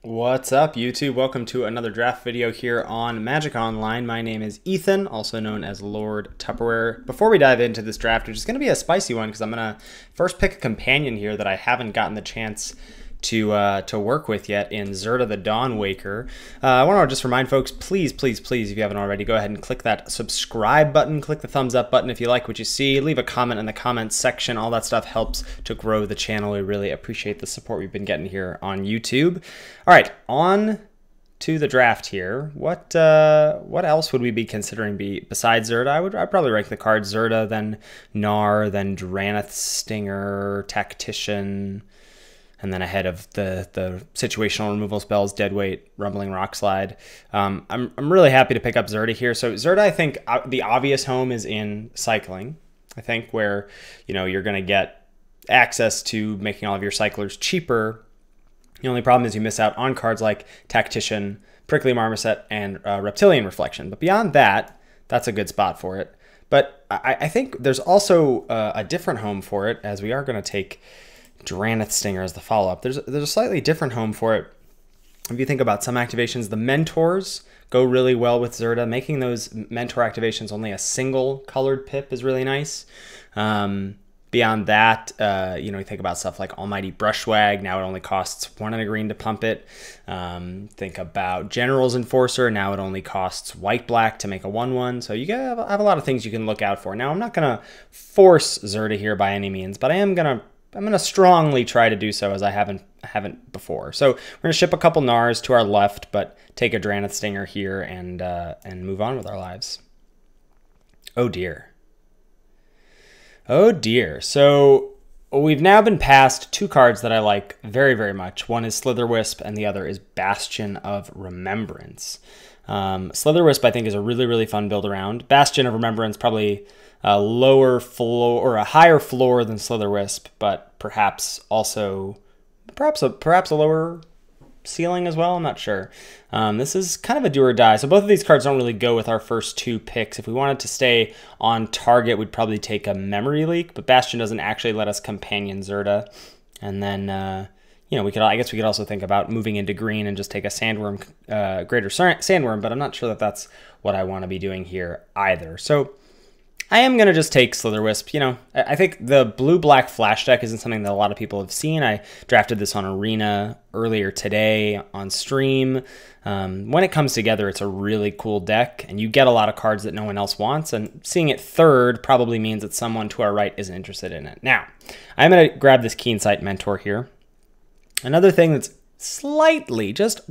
What's up, YouTube? Welcome to another draft video here on Magic Online. My name is Ethan, also known as Lord Tupperware. Before we dive into this draft, which is going to be a spicy one because I'm going to first pick a companion here that I haven't gotten the chance to work with yet in Zerda the Dawnwaker. I want to just remind folks, please, if you haven't already, go ahead and click that subscribe button, click the thumbs up button if you like what you see, leave a comment in the comments section. All that stuff helps to grow the channel. We really appreciate the support we've been getting here on YouTube. All right, on to the draft here. What else would we be considering besides Zerda? I'd probably rank the cards Zerda, then Gnar, then Drannith Stinger, Tactician, and then ahead of the situational removal spells, Deadweight, Rumbling Rockslide. I'm really happy to pick up Zerda here. So Zerda, I think the obvious home is in cycling. I think where you're going to get access to making all of your cyclers cheaper. The only problem is you miss out on cards like Tactician, Prickly Marmoset, and Reptilian Reflection. But beyond that, that's a good spot for it. But I think there's also a different home for it, as we are going to take Drannith Stinger as the follow-up. There's a slightly different home for it. If you think about some activations, the mentors go really well with Zerda. Making those mentor activations only a single colored pip is really nice. Beyond that, you think about stuff like Almighty Brushwag. Now it only costs 1 and a green to pump it. Think about General's Enforcer. Now it only costs white-black to make a 1/1. So you have a lot of things you can look out for. Now I'm not going to force Zerda here by any means, but I'm gonna strongly try to do so, as I haven't before. So we're gonna ship a couple Gnars to our left, but take a Drannith Stinger here and move on with our lives. Oh dear. Oh dear. So we've now been passed two cards that I like very, very much. One is Slitherwisp and the other is Bastion of Remembrance. Slitherwisp, I think, is a really, really fun build around. Bastion of Remembrance, probably a lower floor or a higher floor than Slitherwisp, but perhaps also perhaps a lower ceiling as well. I'm not sure. This is kind of a do or die. So both of these cards don't really go with our first two picks. If we wanted to stay on target, we'd probably take a Memory Leak, but Bastion doesn't actually let us companion Zerda. And then I guess we could also think about moving into green and just take a Sandworm, Greater Sandworm, but I'm not sure that that's what I want to be doing here either. So I am going to just take Slitherwisp. I think the blue-black flash deck isn't something that a lot of people have seen. I drafted this on Arena earlier today on stream. When it comes together, it's a really cool deck, and you get a lot of cards that no one else wants, and seeing it third probably means that someone to our right isn't interested in it. Now, I'm going to grab this Keensight Mentor here. Another thing that's slightly, just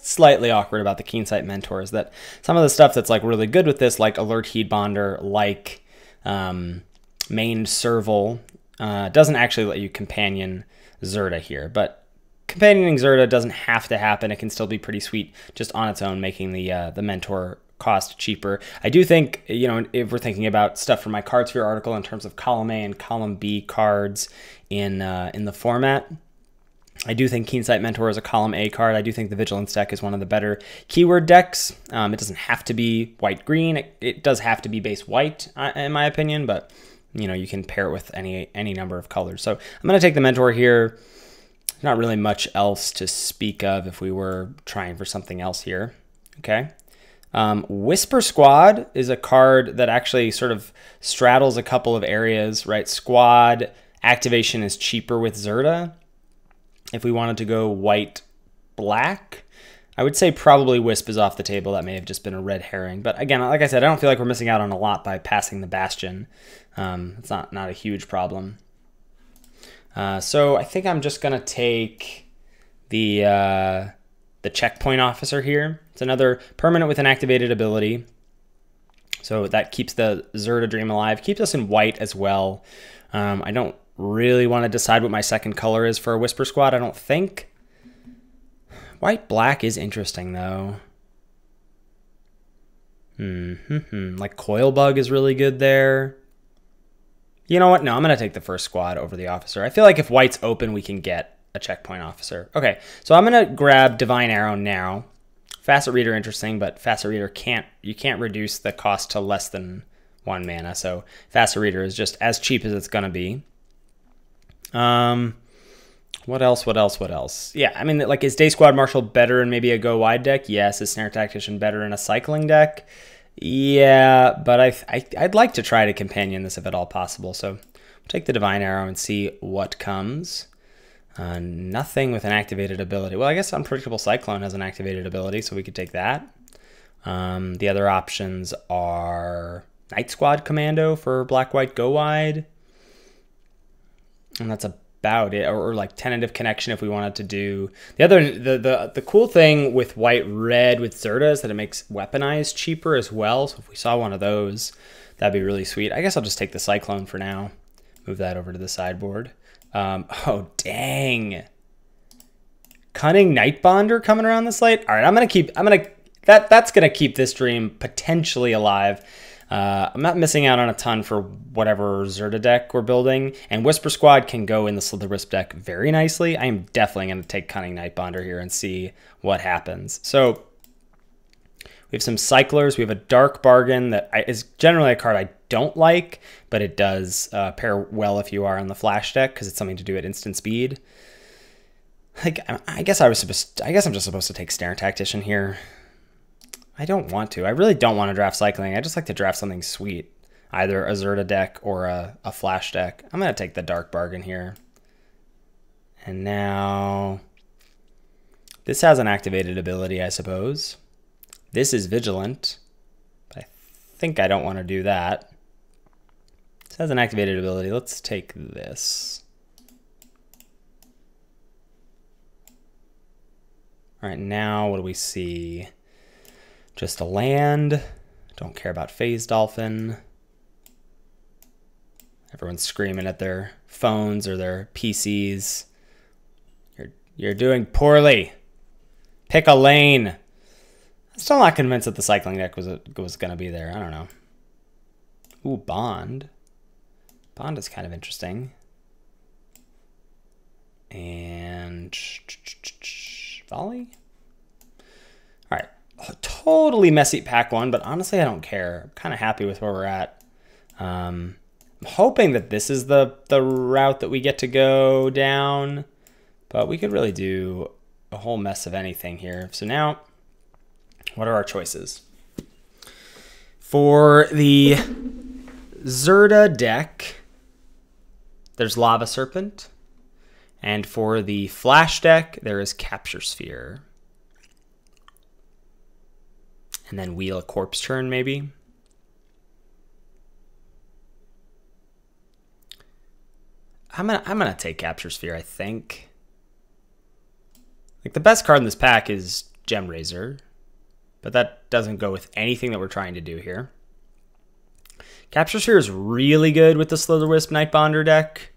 slightly awkward about the Keensight Mentor is that some of the stuff that's like really good with this, like Alert Heatbonder, like Maned Serval, doesn't actually let you companion Zerda here. But companioning Zerda doesn't have to happen. It can still be pretty sweet just on its own, making the mentor cost cheaper. I do think, if we're thinking about stuff from my Card Sphere article in terms of column A and column B cards in the format, I do think Keensight Mentor is a column A card. I do think the Vigilance deck is one of the better keyword decks. It doesn't have to be white-green. It does have to be base white, in my opinion, but you can pair it with any number of colors. So I'm going to take the Mentor here. Not really much else to speak of if we were trying for something else here. Okay. Whisper Squad is a card that actually sort of straddles a couple of areas, right? Squad activation is cheaper with Zerda. If we wanted to go white-black, I would say probably Wisp is off the table. That may have just been a red herring. But again, like I said, I don't feel like we're missing out on a lot by passing the Bastion. It's not a huge problem. So I think I'm just going to take the Checkpoint Officer here. It's another permanent with an activated ability. So that keeps the Zerda Dream alive. Keeps us in white as well. I don't really want to decide what my second color is for a Whisper Squad, I don't think. White-black is interesting, though. Like Coilbug is really good there. You know what? No, I'm going to take the first squad over the officer. I feel like if white's open, we can get a Checkpoint Officer. Okay, so I'm going to grab Divine Arrow now. Facet Reader, interesting, but Facet Reader you can't reduce the cost to less than 1 mana, so Facet Reader is just as cheap as it's going to be. What else? What else? What else? Yeah, I mean, like, is Day Squad Marshal better in maybe a go wide deck? Yes. Is Snare Tactician better in a cycling deck? Yeah, but I'd like to try to companion this if at all possible. So we'll take the Divine Arrow and see what comes. Nothing with an activated ability. Well, I guess Unpredictable Cyclone has an activated ability, so we could take that. The other options are Night Squad Commando for black-white go wide. And that's about it, or like Tentative Connection if we wanted to do the cool thing with white red with Zerta is that it makes weaponized cheaper as well. So if we saw one of those, that'd be really sweet. I guess I'll just take the Cyclone for now. Move that over to the sideboard. Oh dang, Cunning Nightbonder coming around this late. All right, that's gonna keep this dream potentially alive. I'm not missing out on a ton for whatever Zerta deck we're building, and Whisper Squad can go in the Slither Wisp deck very nicely. I am definitely going to take Cunning Nightbonder here and see what happens. So we have some Cyclers. We have a Dark Bargain that is generally a card I don't like, but it does pair well if you are on the Flash deck because it's something to do at instant speed. Like, I guess I'm just supposed to take Snare Tactician here. I don't want to. I really don't want to draft cycling. I just like to draft something sweet. Either a Zerta deck or a Flash deck. I'm going to take the Dark Bargain here. And now this has an activated ability, I suppose. This is Vigilant. But I think I don't want to do that. This has an activated ability. Let's take this. All right, now what do we see? Just a land. Don't care about Phase Dolphin. Everyone's screaming at their phones or their PCs. You're doing poorly. Pick a lane. I'm still not convinced that the cycling deck was going to be there. I don't know. Ooh, Bond. Bond is kind of interesting. And Volley. All right. Totally messy pack one, but honestly, I don't care. I'm kind of happy with where we're at. I'm hoping that this is the route that we get to go down, but we could really do a whole mess of anything here. So now, what are our choices? For the Zerta deck, there's Lava Serpent, and for the Flash deck, there is Capture Sphere. And then Wheel a Corpse Turn, maybe. I'm gonna take Capture Sphere, I think. Like, the best card in this pack is Gem Razor, but that doesn't go with anything that we're trying to do here. Capture Sphere is really good with the Slither Wisp Nightbonder deck,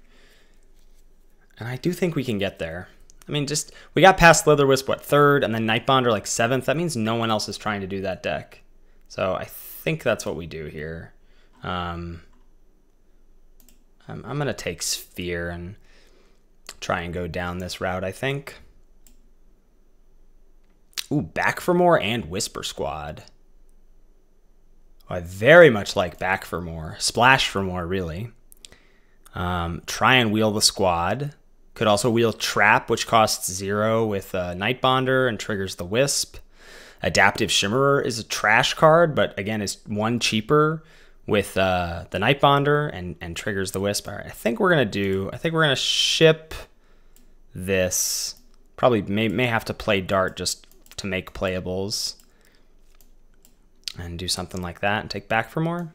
and I do think we can get there. I mean, just, we got past Slither Wisp, what, 3rd, and then Nightbonder, like, 7th. That means no one else is trying to do that deck. So I think that's what we do here. I'm going to take Sphere and try and go down this route, I think. Ooh, Back for More and Whisper Squad. Oh, I very much like Back for More. Splash for More, really. Try and Wheel the Squad. Could also wheel Trap, which costs 0 with Nightbonder and triggers the Wisp. Adaptive Shimmerer is a trash card, but again is 1 cheaper with the Nightbonder and triggers the Wisp. All right, I think we're gonna ship this. Probably may have to play Dart just to make playables. And do something like that and take Back for More.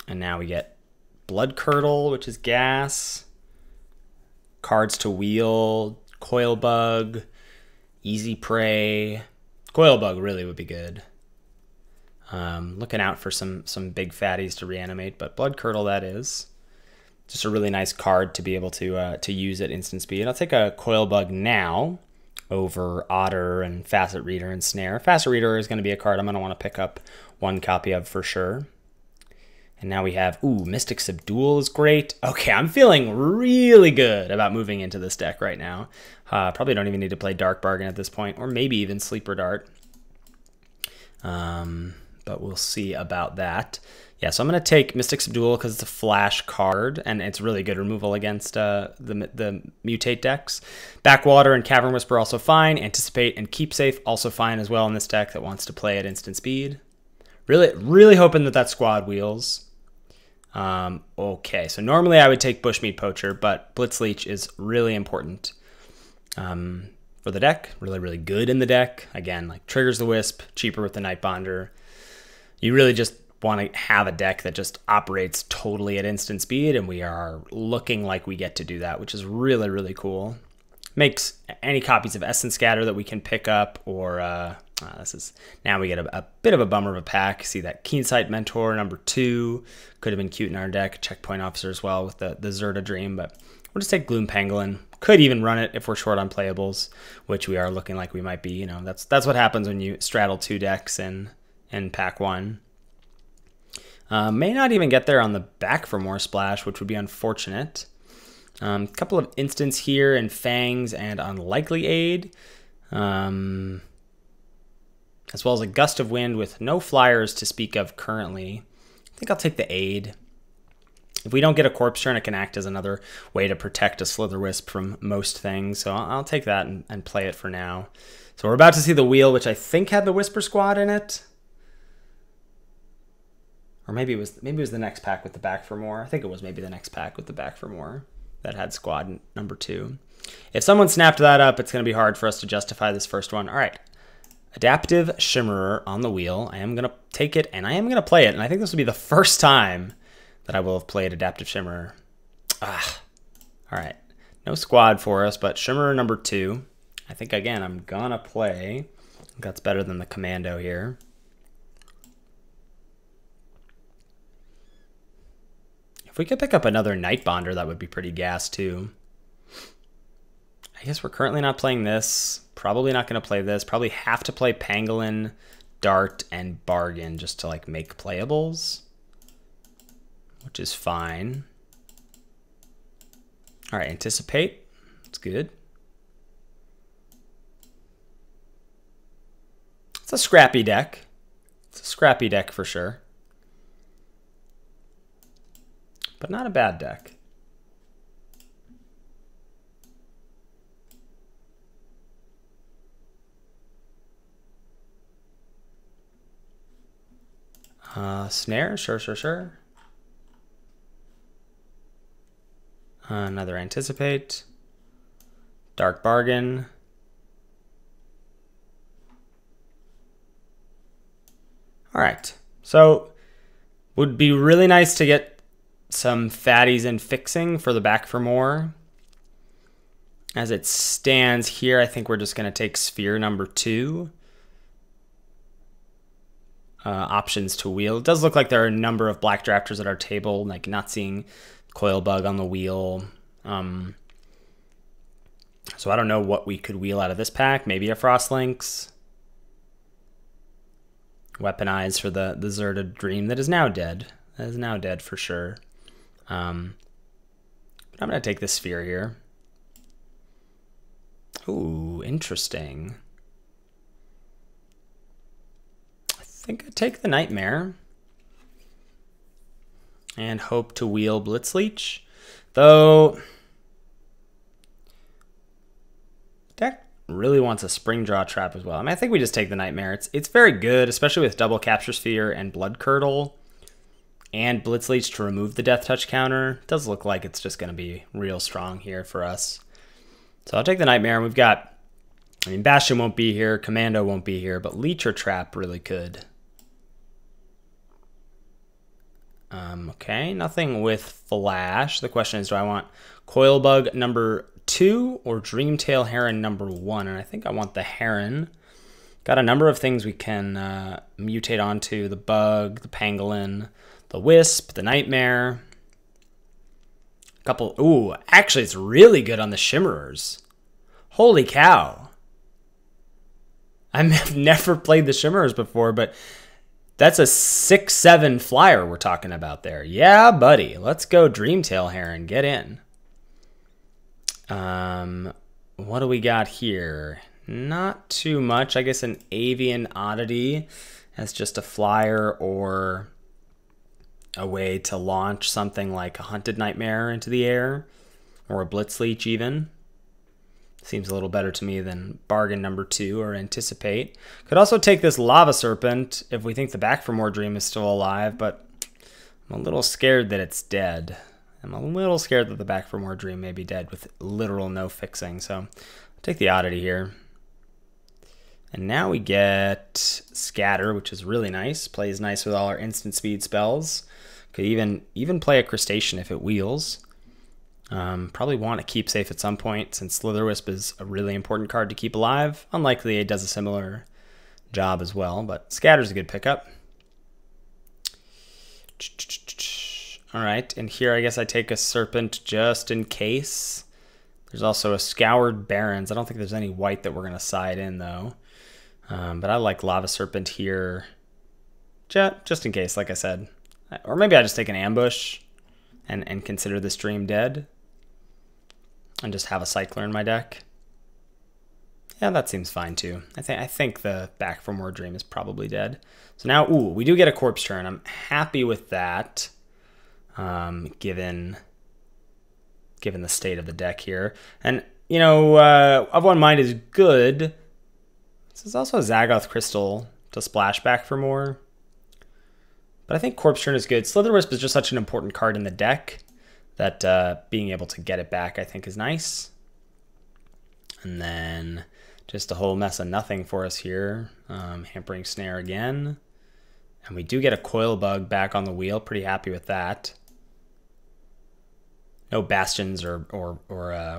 And now we get Blood Curdle, which is gas. Cards to wheel. Coil Bug. Easy Prey. Coil Bug really would be good. Looking out for some big fatties to reanimate, but Blood Curdle, that is. Just a really nice card to be able to use at instant speed. I'll take a Coil Bug now over Otter and Facet Reader and Snare. Facet Reader is going to be a card I'm going to want to pick up 1 copy of for sure. And now we have, ooh, Mystic Subdual is great. Okay, I'm feeling really good about moving into this deck right now. Probably don't even need to play Dark Bargain at this point, or maybe even Sleeper Dart. but we'll see about that. Yeah, so I'm going to take Mystic Subdual because it's a flash card, and it's really good removal against the Mutate decks. Backwater and Cavern Whisper also fine. Anticipate and Keepsafe also fine as well in this deck that wants to play at instant speed. Really hoping that squad wheels. Okay, so normally I would take Bushmeat Poacher, but Blitz Leech is really important for the deck. Really good in the deck. Again, like triggers the Wisp, cheaper with the Nightbonder. You really just want to have a deck that just operates totally at instant speed, and we are looking like we get to do that, which is really cool. Makes any copies of Essence Scatter that we can pick up, or now we get a bit of a bummer of a pack. See that Keensight Mentor number 2 could have been cute in our deck. Checkpoint Officer as well with the Zerda Dream, but we'll just take Gloom Pangolin. Could even run it if we're short on playables, which we are looking like we might be. You know, that's what happens when you straddle 2 decks in pack 1. May not even get there on the back for more splash, which would be unfortunate. A couple of instants here in Fangs and Unlikely Aid, as well as a Gust of Wind with no flyers to speak of currently. I think I'll take the Aid. If we don't get a Corpse Turn, it can act as another way to protect a Slither Wisp from most things, so I'll take that and play it for now. So we're about to see the wheel, which I think had the Whisper Squad in it. Or maybe it was the next pack with the Back for More. I think it was maybe the next pack with the Back for More that had squad number 2. If someone snapped that up, it's going to be hard for us to justify this first one. All right. Adaptive Shimmerer on the wheel. I am going to take it, and I am going to play it. And I think this will be the first time that I will have played Adaptive Shimmerer. All right. No squad for us, but Shimmerer number 2. I think, again, I'm going to play. That's better than the Commando here. If we could pick up another Nightbonder, that would be pretty gas too. I guess we're currently not playing this. Probably not going to play this. Probably have to play Pangolin, Dart, and Bargain just to like make playables, which is fine. All right, Anticipate. That's good. It's a scrappy deck. It's a scrappy deck for sure. But not a bad deck. Snare, sure. Another Anticipate. Dark Bargain. All right, so would be really nice to get some fatties and fixing for the Back for More. As it stands here, I think we're just going to take Sphere number 2. Options to wheel. It does look like there are a number of black drafters at our table, like not seeing Coil Bug on the wheel. So I don't know what we could wheel out of this pack. Maybe a Frostlinks. Weaponize for the Zerda Dream that is now dead. That is now dead for sure. But I'm going to take this Sphere here. Ooh, interesting. I think I take the Nightmare and hope to wheel Blitz Leech. Though, deck really wants a Spring Draw Trap as well. I mean, I think we just take the Nightmare. It's very good, especially with double Capture Sphere and Blood Curdle. And Blitz Leech to remove the Death Touch counter. It does look like it's just going to be real strong here for us. So I'll take the Nightmare. We've got, I mean, Bastion won't be here, Commando won't be here, but Leech or Trap really could. Okay, nothing with Flash. The question is, do I want Coil Bug number 2 or Dreamtail Heron number 1? And I think I want the Heron. Got a number of things we can mutate onto. The Bug, the Pangolin, the Wisp, the Nightmare. A couple, ooh, actually it's really good on the Shimmerers. Holy cow. I've never played the Shimmerers before, but that's a 6/7 flyer we're talking about there. Yeah, buddy. Let's go Dreamtail Heron. Get in. What do we got here? Not too much. I guess an Avian Oddity as just a flyer or a way to launch something like a Hunted Nightmare into the air, or a Blitz Leech even. Seems a little better to me than bargain number 2 or anticipate. Could also take this Lava Serpent if we think the Back for More Dream is still alive, but I'm a little scared that it's dead. I'm a little scared that the Back for More Dream may be dead with literal no fixing, so I'll take the oddity here. And now we get Scatter, which is really nice. Plays nice with all our instant speed spells. Could even play a Crustacean if it wheels. Probably want to keep safe at some point, since Slitherwisp is a really important card to keep alive. Unlikely it does a similar job as well, but Scatter's a good pickup. All right, and here I guess I take a Serpent just in case. There's also a Scoured Barrens. I don't think there's any white that we're going to side in, though. But I like Lava Serpent here just in case, like I said. Or maybe I just take an Ambush and consider this Dream dead. And just have a Cycler in my deck. Yeah, that seems fine too. I think the Back for More Dream is probably dead. So now, ooh, we do get a Corpse Turn. I'm happy with that, given the state of the deck here. And, you know, Of One Mind is good. This is also a Zagoth Crystal to splash Back for More. But I think Corpse Turn is good. Slitherwisp is just such an important card in the deck that being able to get it back, I think, is nice. And then just a whole mess of nothing for us here. Hampering Snare again. And we do get a Coil Bug back on the wheel. Pretty happy with that. No Bastions or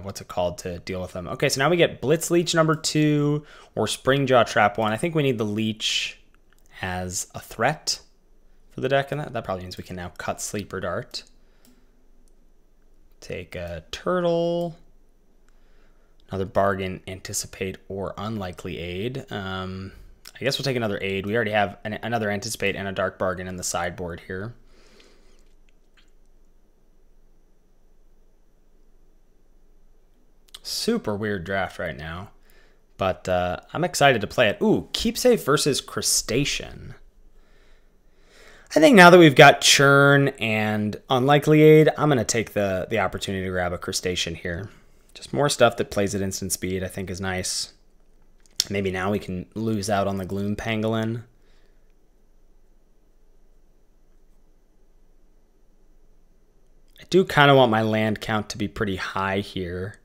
what's it called to deal with them. Okay, so now we get Blitz Leech number 2 or Springjaw Trap 1. I think we need the Leech as a threat for the deck, and that probably means we can now cut Sleeper Dart. Take a Turtle. Another bargain, Anticipate, or Unlikely Aid. I guess we'll take another Aid. We already have another Anticipate and a Dark Bargain in the sideboard here. Super weird draft right now, but I'm excited to play it. Ooh, Keep Safe versus Crustacean. I think now that we've got Churn and Unlikely Aid, I'm going to take the opportunity to grab a Crustacean here. Just more stuff that plays at instant speed I think is nice. Maybe now we can lose out on the Gloom Pangolin. I do kind of want my land count to be pretty high here.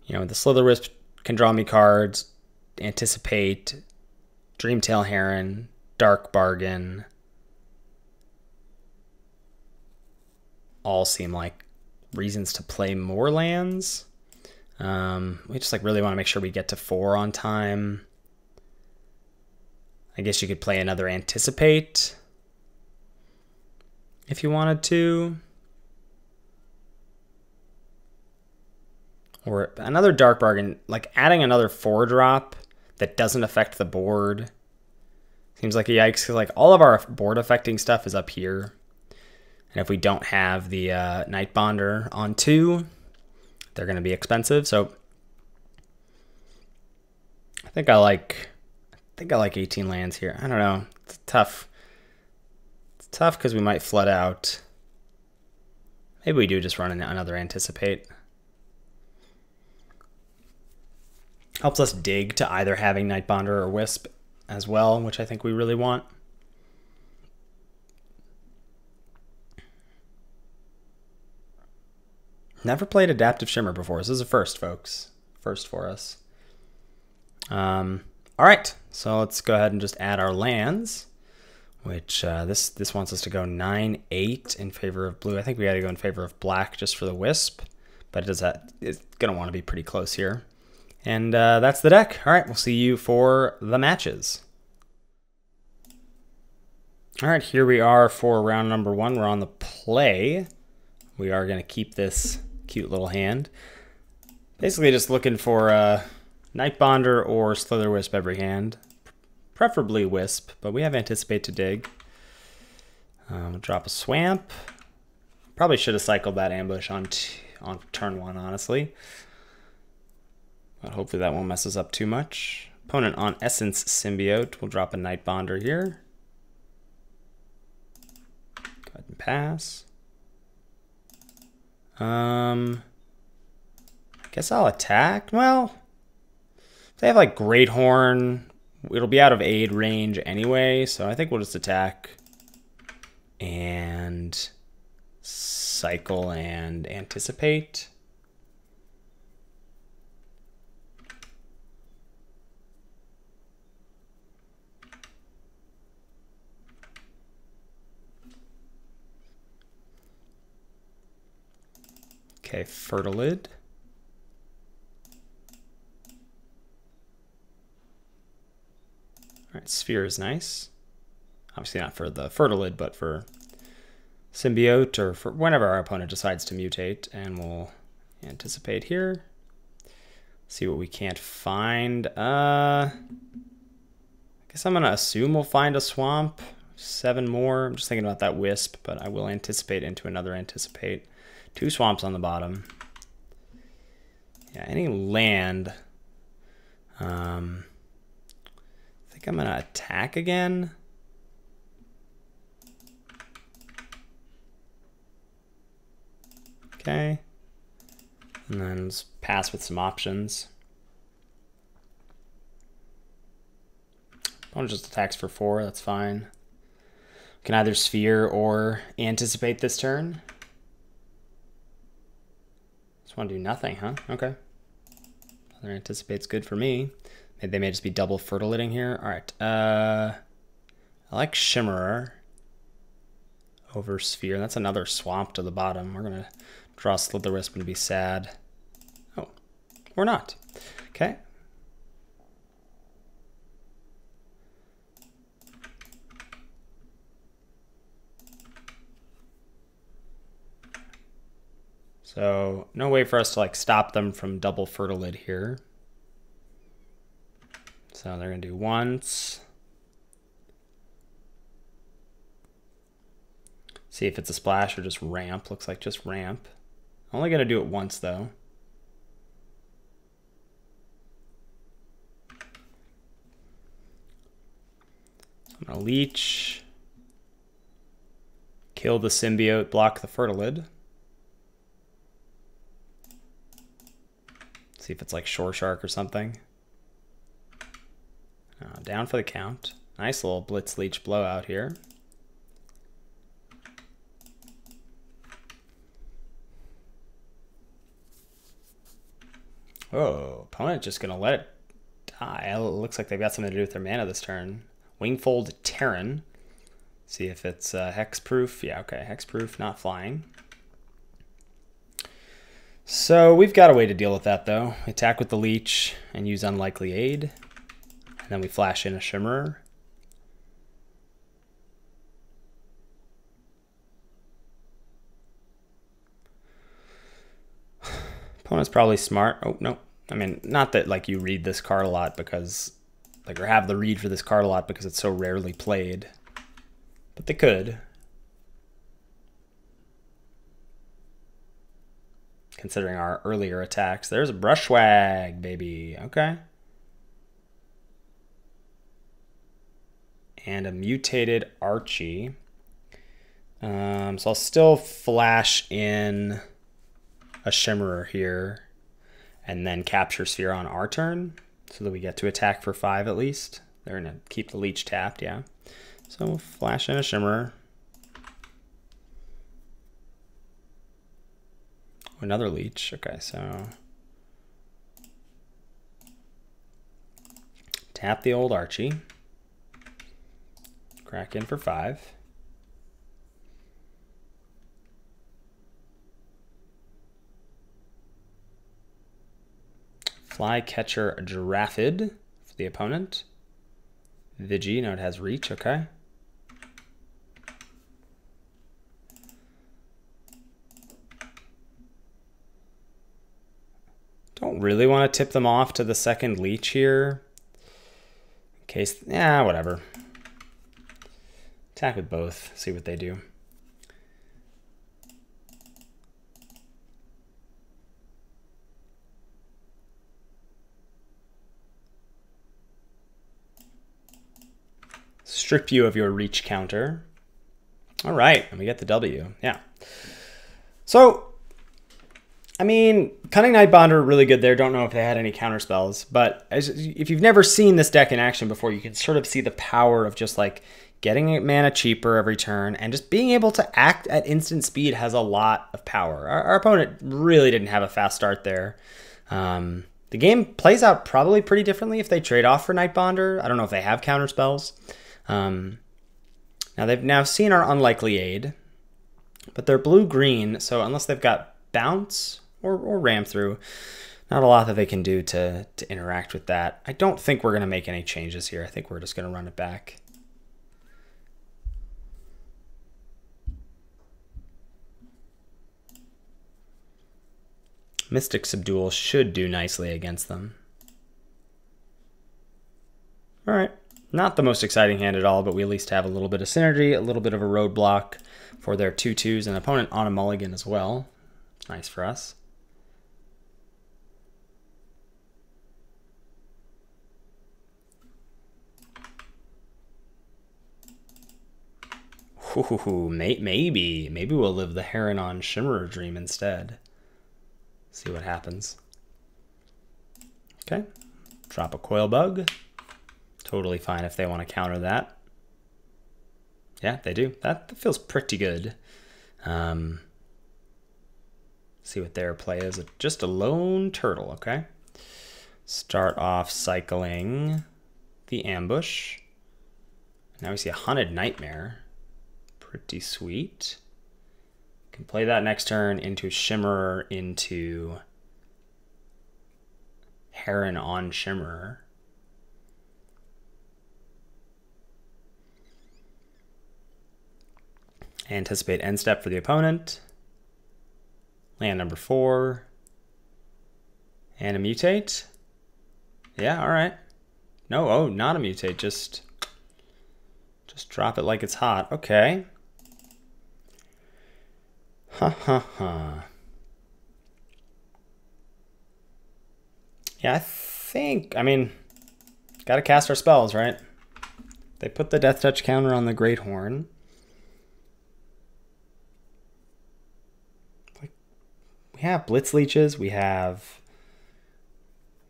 You know, the Slitherwisp can draw me cards, Anticipate, Dreamtail Heron, Dark Bargain. All seem like reasons to play more lands. We just like really want to make sure we get to 4 on time. I guess you could play another Anticipate if you wanted to. Or another Dark Bargain, like adding another 4-drop that doesn't affect the board. Seems like a yikes, because like all of our board affecting stuff is up here. And if we don't have the Night Bonder on 2, they're going to be expensive. So I think I like 18 lands here. I don't know. It's tough. It's tough because we might flood out. Maybe we do just run another Anticipate. Helps us dig to either having Night Bonder or Wisp as well, which I think we really want. Never played Adaptive Shimmer before. This is a first, folks. First for us. All right, so let's go ahead and just add our lands, which this wants us to go 9-8 in favor of blue. I think we got to go in favor of black just for the Wisp, but it's going to want to be pretty close here. And that's the deck. All right, we'll see you for the matches. All right, here we are for round number 1. We're on the play. We are going to keep this cute little hand. Basically just looking for Night Bonder or Slitherwisp every hand. Preferably Wisp, but we have Anticipate to dig. We'll drop a Swamp. Probably should have cycled that Ambush on turn 1, honestly. But hopefully that won't mess us up too much. Opponent on Essence Symbiote will drop a Night Bonder here. Go ahead and pass. I guess I'll attack. Well, if they have like Great Horn, it'll be out of aid range anyway, so I think we'll just attack and cycle and anticipate. Okay, Fertilid. All right, Sphere is nice. Obviously not for the Fertilid, but for Symbiote or for whenever our opponent decides to mutate. And we'll anticipate here. See what we can't find. I guess I'm going to assume we'll find a swamp. 7 more. I'm just thinking about that Wisp, but I will anticipate into another anticipate. 2 swamps on the bottom. Yeah, any land. I think I'm going to attack again. Okay. And then let's pass with some options. Opponent just attacks for 4, that's fine. Can either Sphere or anticipate this turn. Just want to do nothing, huh? Okay. Other anticipate's good for me. Maybe they may just be double fertilizing here. All right. I like Shimmerer over Sphere. That's another swamp to the bottom. We're gonna draw Slitherwisp and be sad. Oh, or not. Okay. So no way for us to like stop them from double fertilid here. So they're gonna do once. See if it's a splash or just ramp. Looks like just ramp. Only gonna do it once though. So I'm gonna leech. Kill the symbiote, block the fertilid. See if it's like Shore Shark or something. Down for the count. Nice little Blitz Leech blowout here. Oh, opponent just gonna let it die. It looks like they've got something to do with their mana this turn. Wingfold Terran. See if it's hexproof. Yeah, okay, hexproof, not flying. So we've got a way to deal with that though. Attack with the leech and use unlikely aid. And then we flash in a Shimmerer. Opponent's probably smart. Oh, no. I mean, not that like you read this card a lot because, like, or have the read for this card a lot because it's so rarely played. But they could. Considering our earlier attacks. There's a Brushwag, baby. Okay. And a mutated Archie. So I'll still flash in a Shimmerer here and then capture Sphere on our turn so that we get to attack for 5 at least. They're going to keep the leech tapped, yeah. So we'll flash in a Shimmerer. Another leech. Okay, so tap the old Archie. Crack in for 5. Flycatcher Girafid for the opponent. Vigi, now it has reach, okay. Don't really want to tip them off to the second leech here. In case, yeah, whatever. Attack with both, see what they do. strip you of your reach counter. All right, and we get the W. Yeah. So, I mean, Cunning Nightbonder really good there. Don't know if they had any counter spells, but if you've never seen this deck in action before, you can sort of see the power of just like getting mana cheaper every turn and just being able to act at instant speed has a lot of power. Our opponent really didn't have a fast start there. The game plays out probably pretty differently if they trade off for Nightbonder. I don't know if they have counter spells. Now they've now seen our Unlikely Aid, but they're blue-green, so unless they've got Bounce or Ram Through, not a lot that they can do to interact with that. I don't think we're going to make any changes here. I think we're just going to run it back. Mystic Subdual should do nicely against them. All right, not the most exciting hand at all, but we at least have a little bit of synergy, a little bit of a roadblock for their 2/2s, and opponent on a mulligan as well. It's nice for us. Ooh, maybe we'll live the Heron on Shimmerer Dream instead. See what happens. Okay, drop a Coil Bug. Totally fine if they want to counter that. Yeah, they do. That feels pretty good. See what their play is. Just a lone turtle, okay? Start off cycling the Ambush. Now we see a Hunted Nightmare. Pretty sweet. Can play that next turn into Shimmerer, into Heron on Shimmerer. Anticipate end step for the opponent. Land number 4. And a mutate. Yeah, all right. No, oh, not a mutate. Just drop it like it's hot. Okay. Yeah, I mean, gotta cast our spells, right? They put the Death Touch counter on the Great Horn. We have Blitz Leeches, we have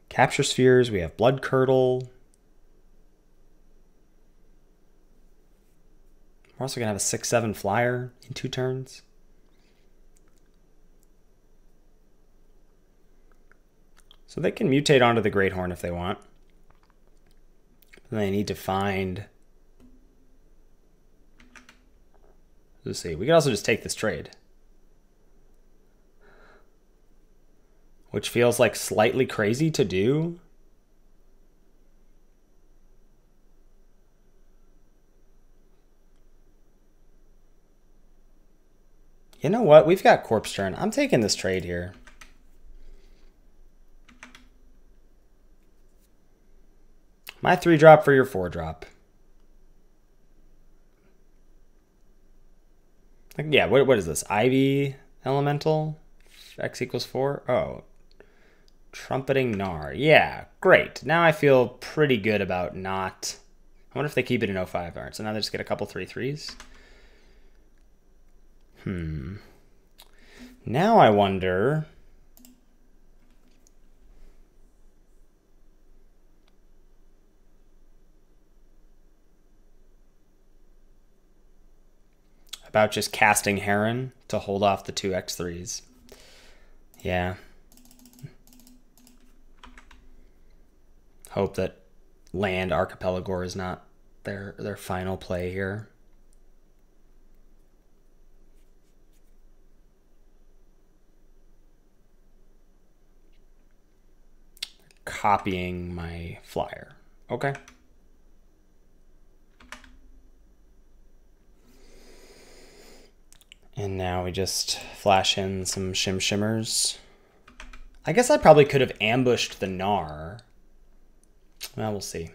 Capture Spheres, we have Blood Curdle. We're also gonna have a 6/7 flyer in 2 turns. So they can mutate onto the Great Horn if they want. They need to find... Let's see, we could also just take this trade. Which feels like slightly crazy to do. You know what? We've got Corpse Turn. I'm taking this trade here. My 3-drop for your 4-drop. Yeah, what is this? Ivy Elemental? X equals 4? Oh. Trumpeting Gnar. Yeah, great. Now I feel pretty good about not... I wonder if they keep it in 05. All right, so now they just get a couple 3/3s. Now I wonder... about just casting Heron to hold off the 2 X3s. Yeah. Hope that land Archipelago is not their final play here. Copying my flyer. Okay. And now we just flash in some Shimmers. I guess I probably could have ambushed the Gnar. Well, we'll see.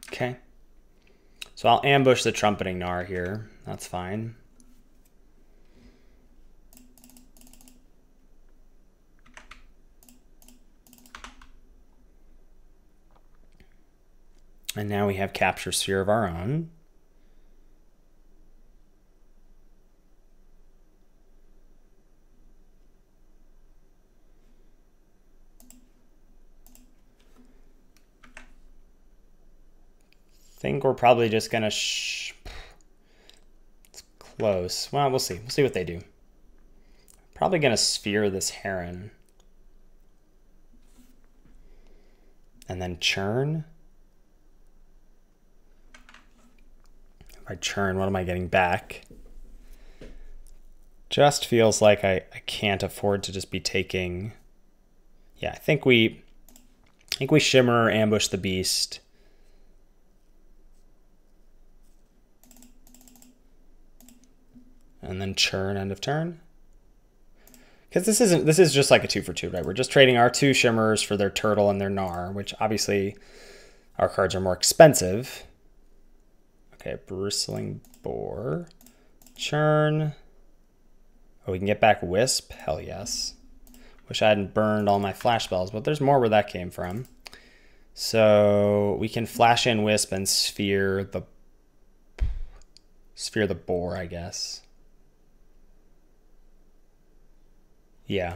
Okay. So I'll ambush the Trumpeting Gnar here. That's fine. And now we have capture sphere of our own. I think we're probably just gonna it's close. Well, we'll see. We'll see what they do. Probably gonna sphere this heron. And then churn. If I churn, what am I getting back? Just feels like I can't afford to just be taking. Yeah, I think we shimmer, ambush the beast. And then churn, end of turn. Because this is just like a 2 for 2, right? We're just trading our 2 shimmers for their turtle and their gnar, which obviously our cards are more expensive. Okay, bristling boar. Churn. Oh, we can get back wisp? Hell yes. Wish I hadn't burned all my flash spells, but there's more where that came from. So we can flash in wisp and sphere the boar, I guess. Yeah.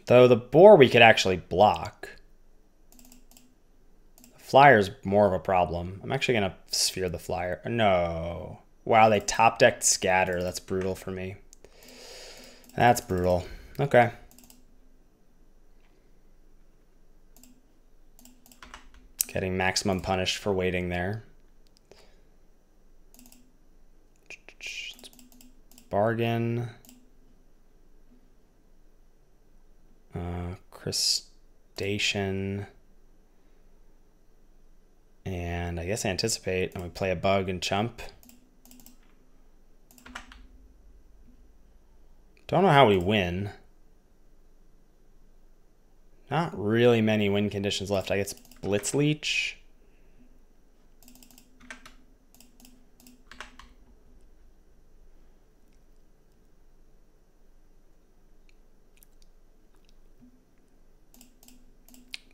Though the boar we could actually block. The flyer's more of a problem. I'm actually going to sphere the flyer. No. Wow, they top decked scatter. That's brutal for me. That's brutal. Okay. Getting maximum punished for waiting there. Bargain. Crustacean. And I guess anticipate. And we play a bug and chump. Don't know how we win. Not really many win conditions left. I guess Blitz Leech.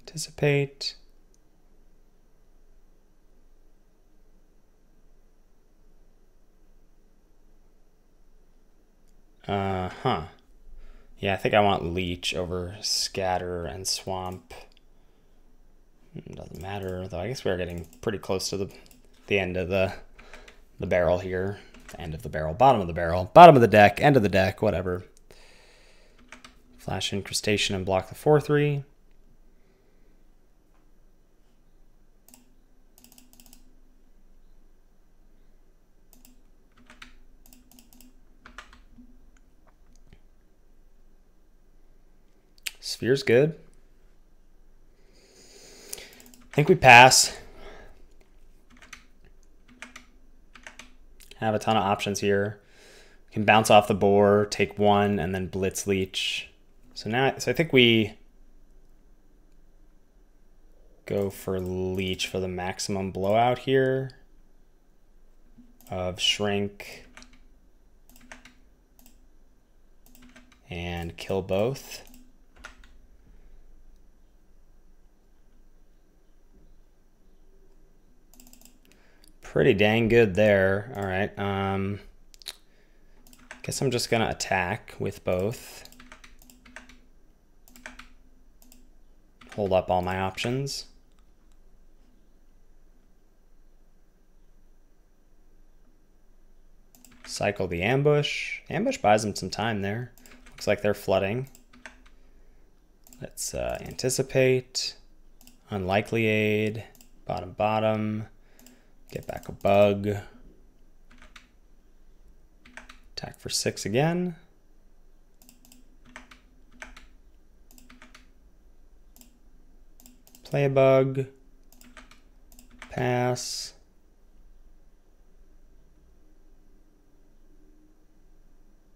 Anticipate. Yeah, I think I want Leech over Scatter and Swamp. Doesn't matter, though. I guess we're getting pretty close to the end of the barrel here. The end of the barrel, bottom of the barrel, bottom of the deck, end of the deck, whatever. Flash in Crustacean and block the 4/3. Sphere's good. I think we pass. Have a ton of options here. We can bounce off the boar, take 1, and then Blitz Leech. So I think we go for Leech for the maximum blowout here of Shrink and kill both. Pretty dang good there. All right. Guess I'm just gonna attack with both. Hold up all my options. Cycle the ambush. Ambush buys them some time there. Looks like they're flooding. Let's anticipate. Unlikely aid. Bottom, bottom. Get back a bug. Attack for 6 again. Play a bug. Pass.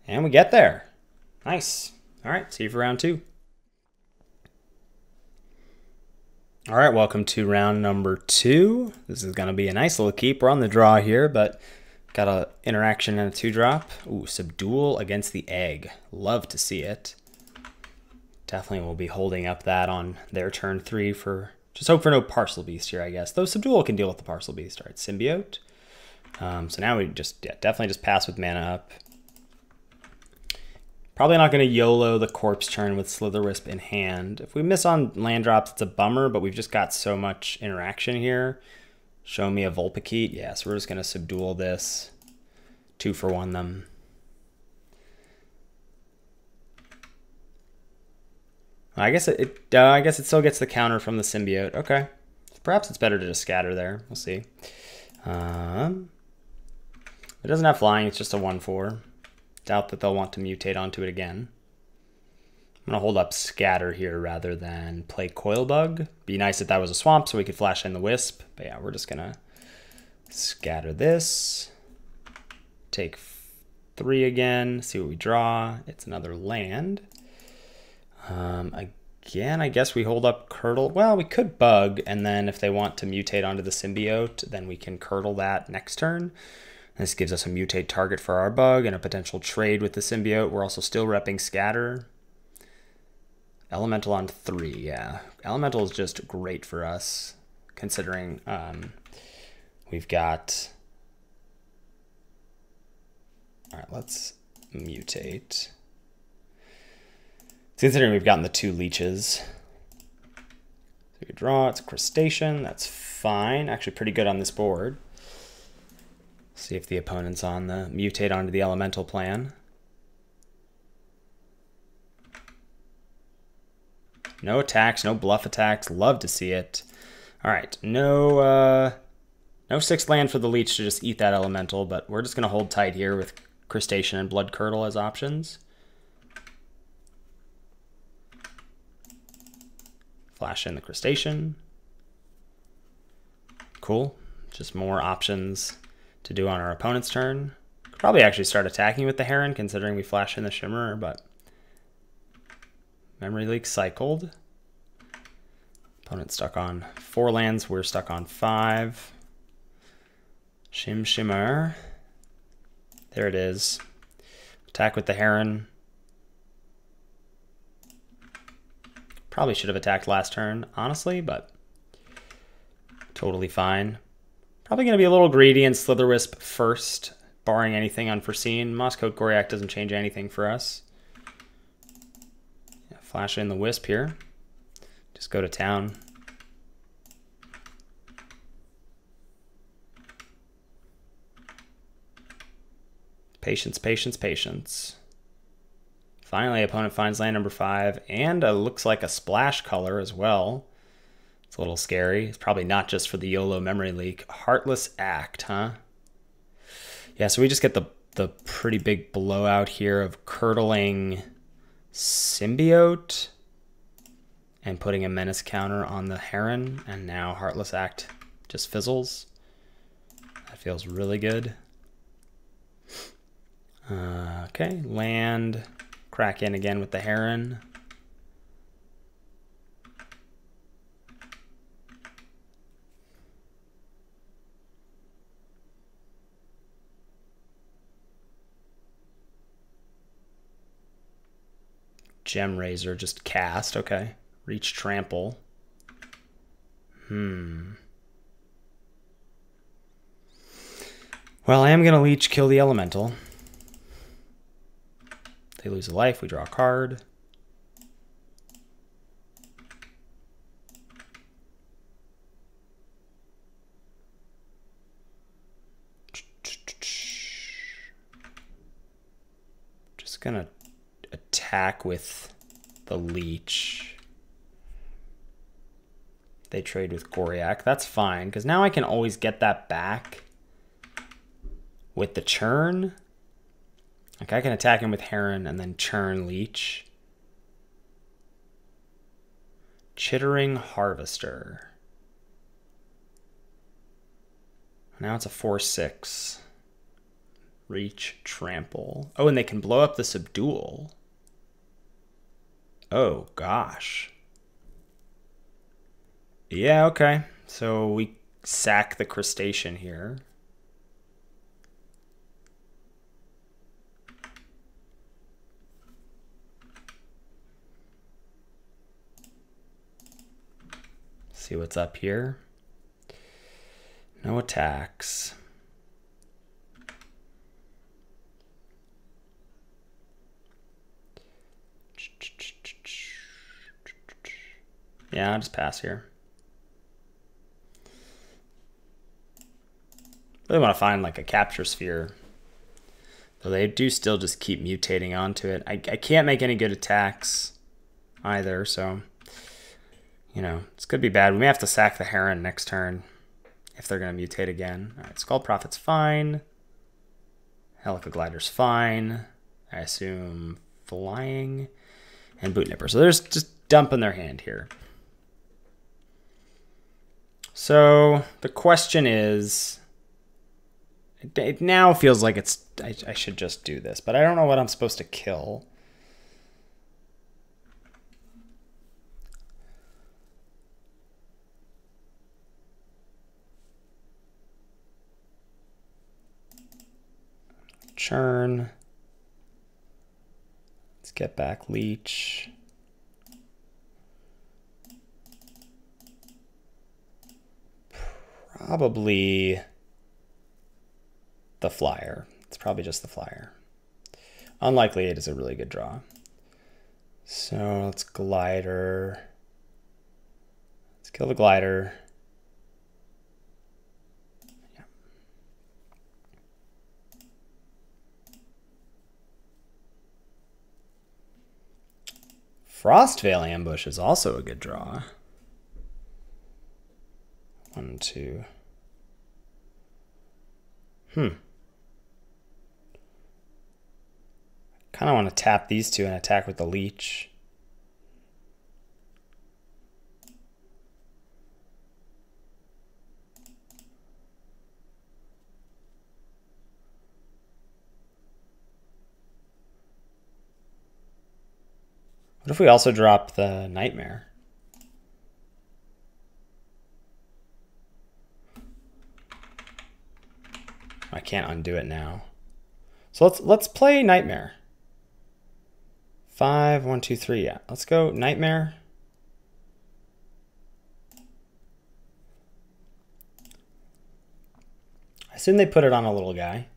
And we get there. Nice. All right, see you for round 2. All right, welcome to round number 2. This is going to be a nice little keep. We're on the draw here, but Got a interaction and a 2-drop. Ooh, Subdual against the egg. Love to see it. Definitely will be holding up that on their turn 3 for... Just hope for no Parcel Beast here, I guess. Though Subdual can deal with the Parcel Beast. All right, Symbiote. So now we just, definitely just pass with mana up. Probably not going to YOLO the Corpse turn with Slitherwisp in hand. If we miss on land drops, it's a bummer, but we've just got so much interaction here. Show me a Vulpikeet. Yeah, so we're just going to Subdual this. 2-for-1 them. I guess it still gets the counter from the Symbiote. Okay. Perhaps it's better to just scatter there. We'll see. It doesn't have flying. It's just a 1/4. Doubt that they'll want to mutate onto it again. I'm going to hold up Scatter here rather than play Coil Bug. Be nice if that was a swamp so we could flash in the Wisp. But yeah, we're just going to scatter this. Take 3 again. See what we draw. It's another land. Again, I guess we hold up Curdle. Well, we could Bug, and then if they want to mutate onto the Symbiote, then we can Curdle that next turn. This gives us a mutate target for our Bug and a potential trade with the Symbiote. We're also still repping Scatter. Elemental on 3, yeah. Elemental is just great for us, considering we've got... All right, let's mutate. Considering we've gotten the 2 leeches. So we draw, it's a Crustacean, that's fine. Actually pretty good on this board. See if the opponent's on the mutate onto the elemental plan. No attacks, no bluff attacks. Love to see it. All right, no 6th land for the leech to just eat that elemental, but we're just going to hold tight here with Crustacean and Blood Curdle as options. Flash in the Crustacean. Cool. Just more options to do on our opponent's turn. Could probably actually start attacking with the Heron, considering we flash in the Shimmerer, but Memory Leak cycled. Opponent stuck on 4 lands. We're stuck on 5. Shimmer. There it is. Attack with the Heron. Probably should have attacked last turn, honestly, but totally fine. Probably going to be a little greedy and Slitherwisp first, barring anything unforeseen. Mosscoat Goriac doesn't change anything for us. Yeah, flash in the Wisp here. Just go to town. Patience, patience, patience. Finally, opponent finds land number 5, and looks like a splash color as well. It's a little scary. It's probably not just for the YOLO Memory Leak. Heartless Act, huh? Yeah, so we just get the pretty big blowout here of curdling Symbiote and putting a Menace counter on the Heron, and now Heartless Act just fizzles. That feels really good. Okay, land... Crack in again with the Heron. Gem Razor just cast, okay. Reach Trample. Well, I am gonna leech kill the Elemental. They lose a life, we draw a card. Just gonna attack with the leech. They trade with Goriac. That's fine, because now I can always get that back with the churn. Like I can attack him with Heron and then churn leech. Chittering Harvester. Now it's a 4/6. Reach, trample. Oh, and they can blow up the Subdual. Oh, gosh. Yeah, okay. So we sack the Crustacean here. See what's up here. No attacks. Yeah, I'll just pass here. Really want to find like a capture sphere. Though they do still just keep mutating onto it. I can't make any good attacks either, so you know, this could be bad. We may have to sack the Heron next turn if they're going to mutate again. All right, Skull Prophet's fine. Helica Glider's fine. I assume Flying and Boot Nipper. So they're just dumping their hand here. So the question is, it now feels like I should just do this, but I don't know what I'm supposed to kill. Churn. Let's get back Leech. Probably the Flyer. It's probably just the Flyer. Unlikely it is a really good draw. So let's Glider. Let's kill the Glider. Yeah. Frostveil Ambush is also a good draw. 1, 2. Kind of want to tap these two and attack with the Leech. What if we also drop the Nightmare? I can't undo it now. So let's play Nightmare. 5, 1, 2, 3. Yeah, let's go Nightmare. I assume they put it on a little guy.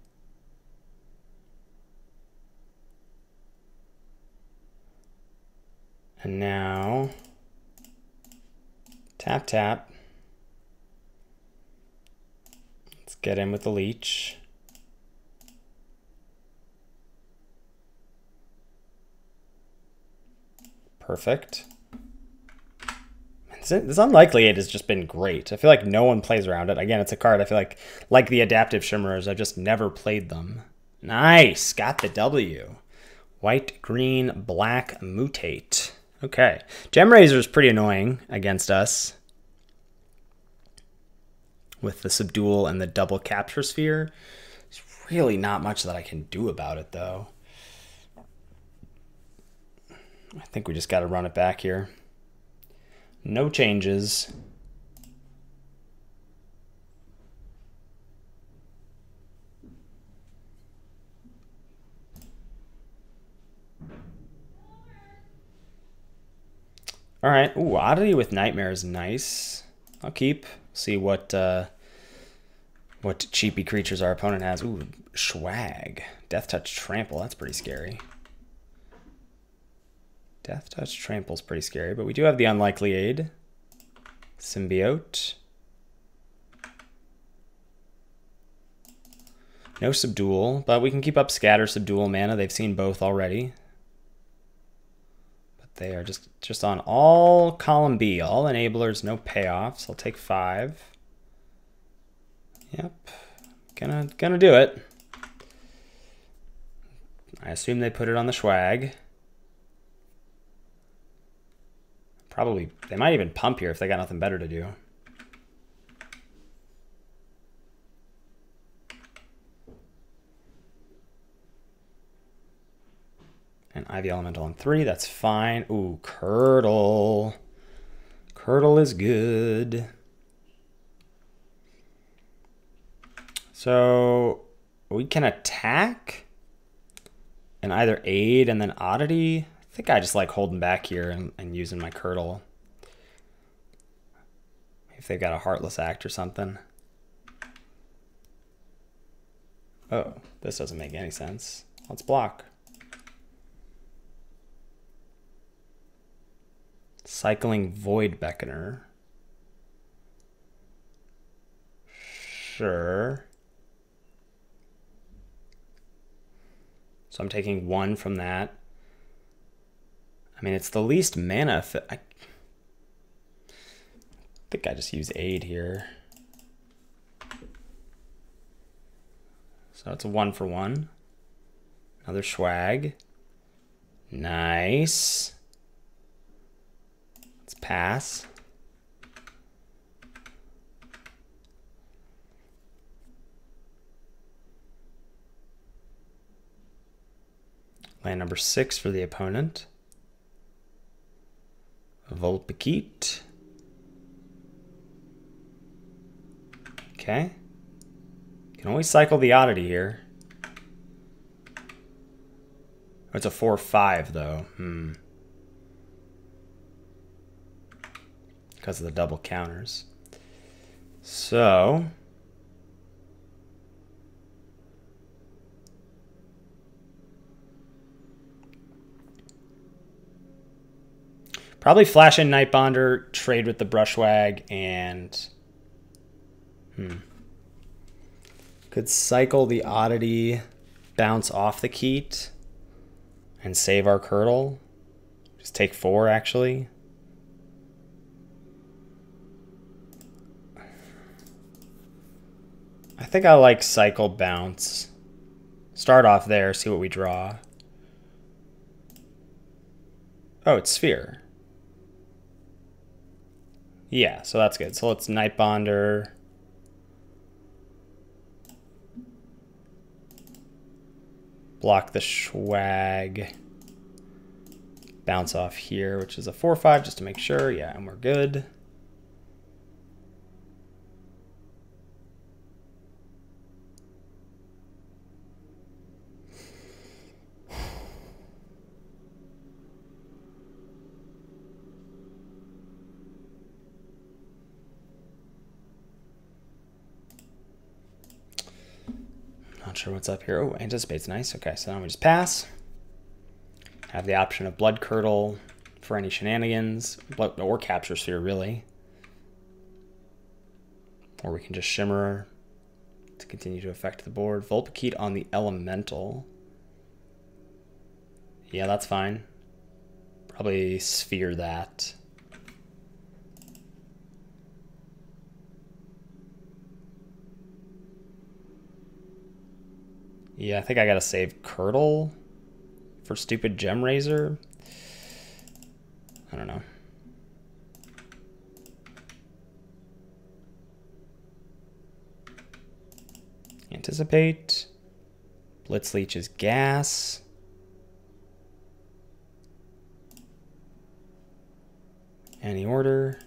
And now tap, tap. Let's get in with the Leech. Perfect. This Unlikely Aid has just been great. I feel like no one plays around it. Again, it's a card I feel like the Adaptive Shimmerers, I've just never played them. Nice, got the W. White, green, black, mutate. Okay, Gem Razor is pretty annoying against us with the Subdual and the double capture sphere. There's really not much that I can do about it though. I think we just got to run it back here. No changes. All right. Ooh, Oddity with Nightmare is nice. I'll keep. See what cheapy creatures our opponent has. Ooh, Swag. Death Touch Trample. That's pretty scary. Death Touch Trample's pretty scary, but we do have the Unlikely Aid. Symbiote. No Subdual, but we can keep up Scatter, Subdual mana. They've seen both already. But they are just on all column B, all enablers, no payoffs. I'll take 5. Yep, gonna do it. I assume they put it on the Swag. Probably, they might even pump here if they got nothing better to do. And Ivy Elemental on 3, that's fine. Ooh, Curdle. Curdle is good. So we can attack and either aid and then Oddity. I think I just like holding back here and using my Curdle. if they've got a Heartless Act or something. Oh, this doesn't make any sense. Let's block. Cycling Void Beckoner. Sure. So I'm taking 1 from that. I mean, it's the least mana. I think I just use aid here. So it's a 1 for 1. Another swag. Nice. Let's pass. Land number 6 for the opponent. Volpikit. Okay. Can always cycle the oddity here. Oh, it's a 4/5 though. Because of the double counters. So probably flash in Nightbonder, trade with the Brushwag, and could cycle the oddity, bounce off the Keat, and save our Curdle. Just take 4 actually. I think I like cycle bounce. Start off there, see what we draw. Oh, it's Sphere. Yeah, so that's good. So let's Nightbonder. Block the swag. Bounce off here, which is a 4/5 just to make sure. Yeah, and we're good. Not sure what's up here. Oh, Anticipate's nice. Okay, so now we just pass. Have the option of Blood Curdle for any shenanigans, or Capture Sphere, really. Or we can just Shimmer to continue to affect the board. Volpikit on the Elemental. Yeah, that's fine. Probably Sphere that. Yeah, I think I gotta save Curdle for stupid Gem Razor. I don't know. Anticipate. Blitz Leech is gas. Any order.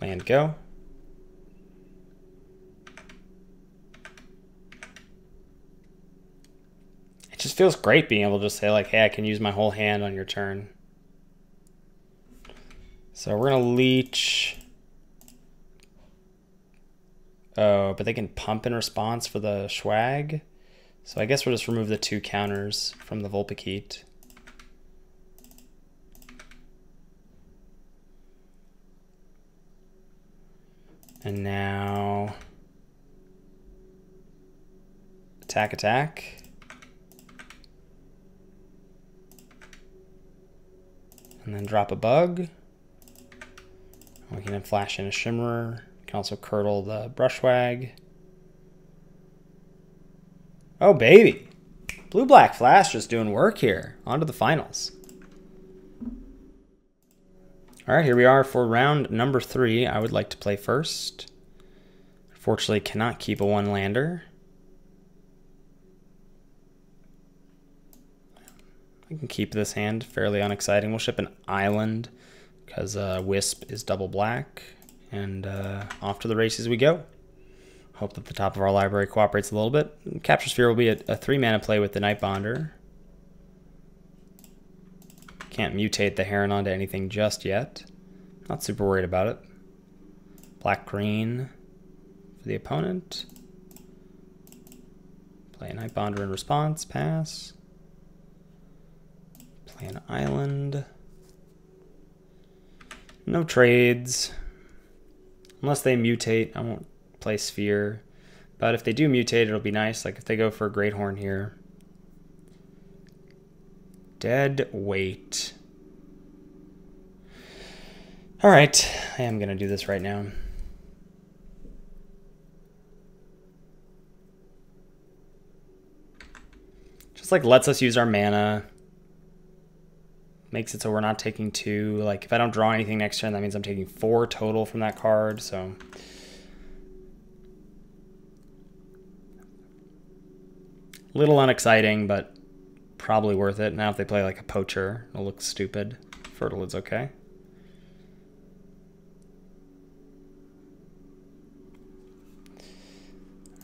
Land go. It just feels great being able to just say like, hey, I can use my whole hand on your turn. So we're gonna leech. Oh, but they can pump in response for the swag. So I guess we'll just remove the 2 counters from the Volpikit. And now attack, attack. And then drop a bug. We can then flash in a Shimmerer. We can also Curdle the Brushwag. Oh, baby. Blue-black flash just doing work here. On to the finals. All right, here we are for round number 3. I would like to play first. Unfortunately, cannot keep a 1-lander. I can keep this hand, fairly unexciting. We'll ship an island because Wisp is double black. And off to the races we go. Hope that the top of our library cooperates a little bit. Capture Sphere will be a 3-mana play with the Nightbonder. Can't mutate the Heron onto anything just yet. Not super worried about it. Black-green for the opponent. Play a Night Bonder in response, pass. Play an island. No trades. Unless they mutate, I won't play Sphere. But if they do mutate, it'll be nice. Like if they go for a Great Horn here. Dead weight. All right, I am gonna do this right now. Just like lets us use our mana. Makes it so we're not taking 2. Like if I don't draw anything next turn, that means I'm taking 4 total from that card, so. Little unexciting, but probably worth it. Now if they play like a poacher, it'll look stupid. Fertile is okay.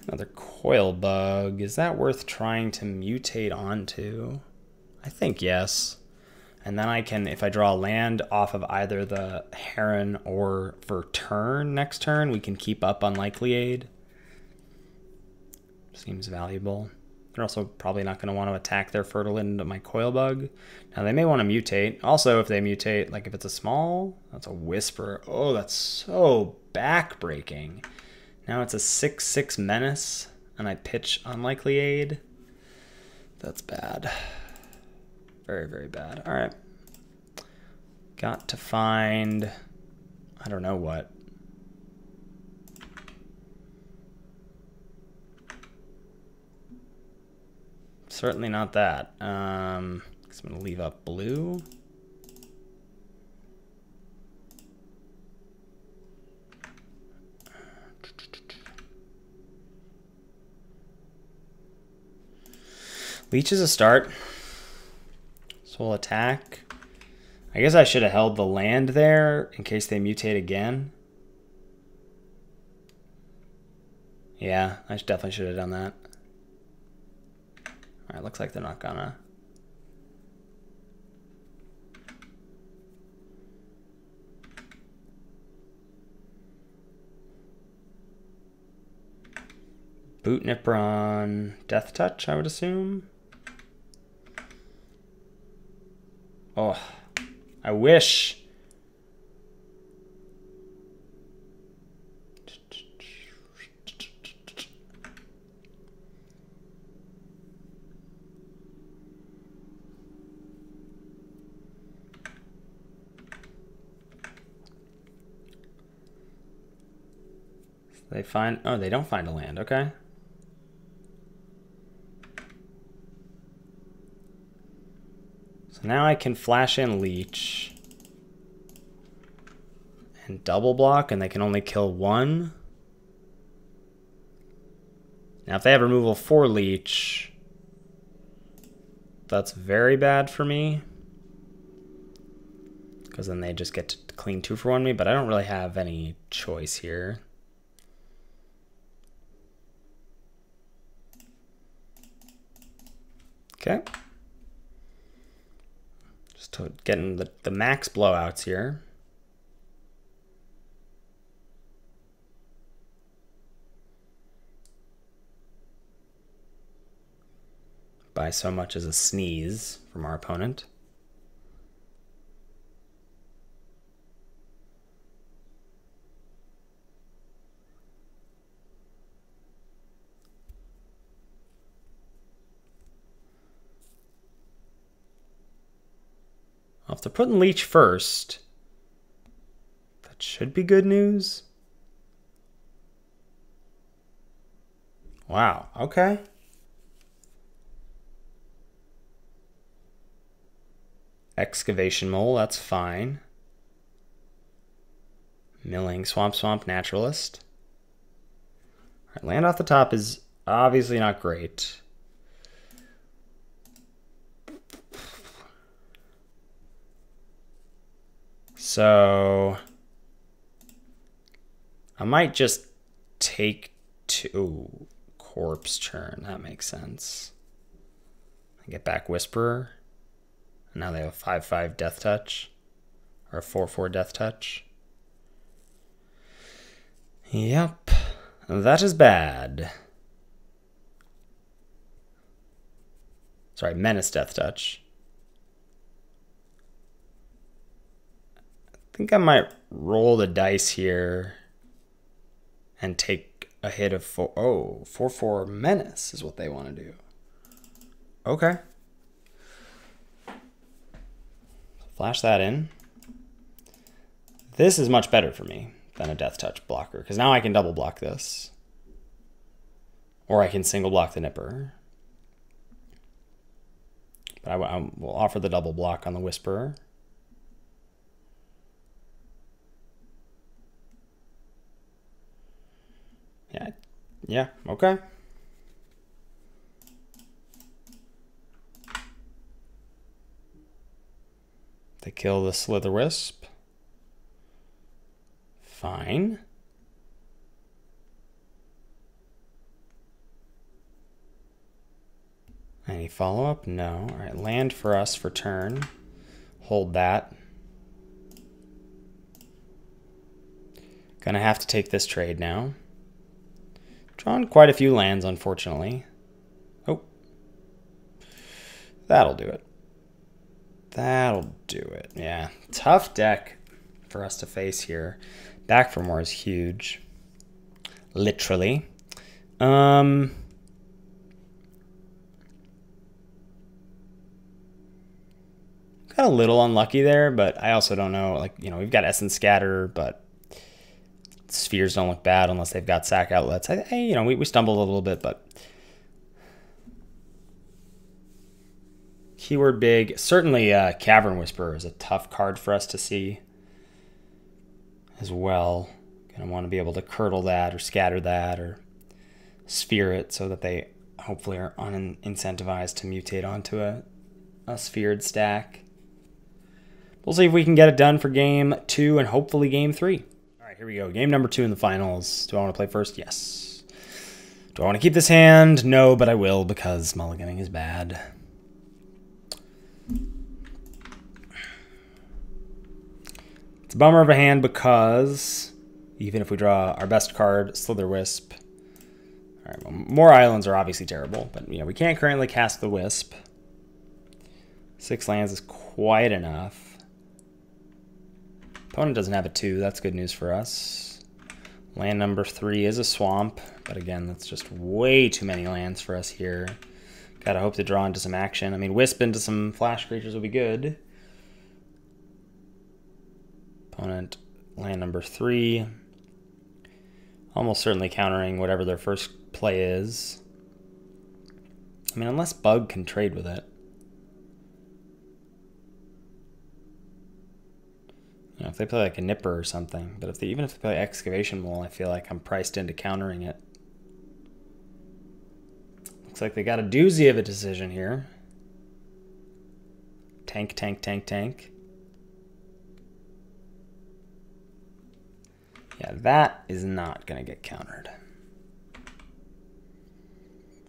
Another coil bug. Is that worth trying to mutate onto? I think yes. And then I can, if I draw a land off of either the Heron or for turn, next turn, we can keep up Unlikely Aid. Seems valuable. They're also probably not going to want to attack their Fertile into my coil bug. Now they may want to mutate. Also, if they mutate, like if it's a small, that's a Whisper. Oh, that's so backbreaking. Now it's a 6/6 menace, and I pitch Unlikely Aid. That's bad. Very, very bad. All right. Got to find, I don't know what. Certainly not that. I'm going to leave up blue. Leech is a start. So we'll attack. I guess I should have held the land there in case they mutate again. Yeah, I definitely should have done that. All right, looks like they're not gonna. Boot Nipper on Death Touch, I would assume. Oh, I wish. They find, oh, they don't find a land, okay. So now I can flash in Leech and double block, and they can only kill 1. Now if they have removal for Leech, that's very bad for me, because then they just get to clean 2 for 1 me, but I don't really have any choice here. Okay. Just to getting the max blowouts here. By so much as a sneeze from our opponent. Well, if they're putting Leech first, that should be good news. Wow, okay. Excavation Mole, that's fine. Milling, Swamp, Naturalist. All right, land off the top is obviously not great. So I might just take 2 Corpse Churn. That makes sense. I get back Whisperer. Now they have a 5/5 Death Touch. Or a 4/4 Death Touch. Yep. That is bad. Sorry, Menace Death Touch. I think I might roll the dice here and take a hit of 4. Oh, 4/4 Menace is what they want to do. Okay. Flash that in. This is much better for me than a Death Touch blocker, because now I can double block this. Or I can single block the Nipper. But I will offer the double block on the Whisperer. Yeah, okay. They kill the Slither Wisp. Fine. Any follow-up? No. All right, land for us for turn. Hold that. Gonna have to take this trade now. Drawn quite a few lands, unfortunately. Oh. That'll do it. That'll do it. Yeah. Tough deck for us to face here. Back for more is huge. Literally. Got a little unlucky there, but I also don't know. Like, you know, we've got Essence Scatter, but spheres don't look bad unless they've got sack outlets. You know, we stumbled a little bit, but keyword big. Certainly, Cavern Whisperer is a tough card for us to see as well. Gonna want to be able to curdle that or scatter that or sphere it so that they hopefully are unincentivized to mutate onto a sphered stack. We'll see if we can get it done for game 2 and hopefully game 3. All right, here we go. Game number 2 in the finals. Do I want to play first? Yes. Do I want to keep this hand? No, but I will because mulliganing is bad. It's a bummer of a hand because even if we draw our best card, Slither Wisp. All right, well, more islands are obviously terrible, but you know, we can't currently cast the Wisp. 6 lands is quite enough. Opponent doesn't have a 2. That's good news for us. Land number 3 is a swamp, but again, that's just way too many lands for us here. Gotta hope to draw into some action. I mean, Wisp into some flash creatures would be good. Opponent, land number 3. Almost certainly countering whatever their first play is. I mean, unless Bug can trade with it. You know, if they play like a Nipper or something, but even if they play Excavation Mole, I feel like I'm priced into countering it. Looks like they got a doozy of a decision here. Tank, tank, tank, tank. Yeah, that is not going to get countered.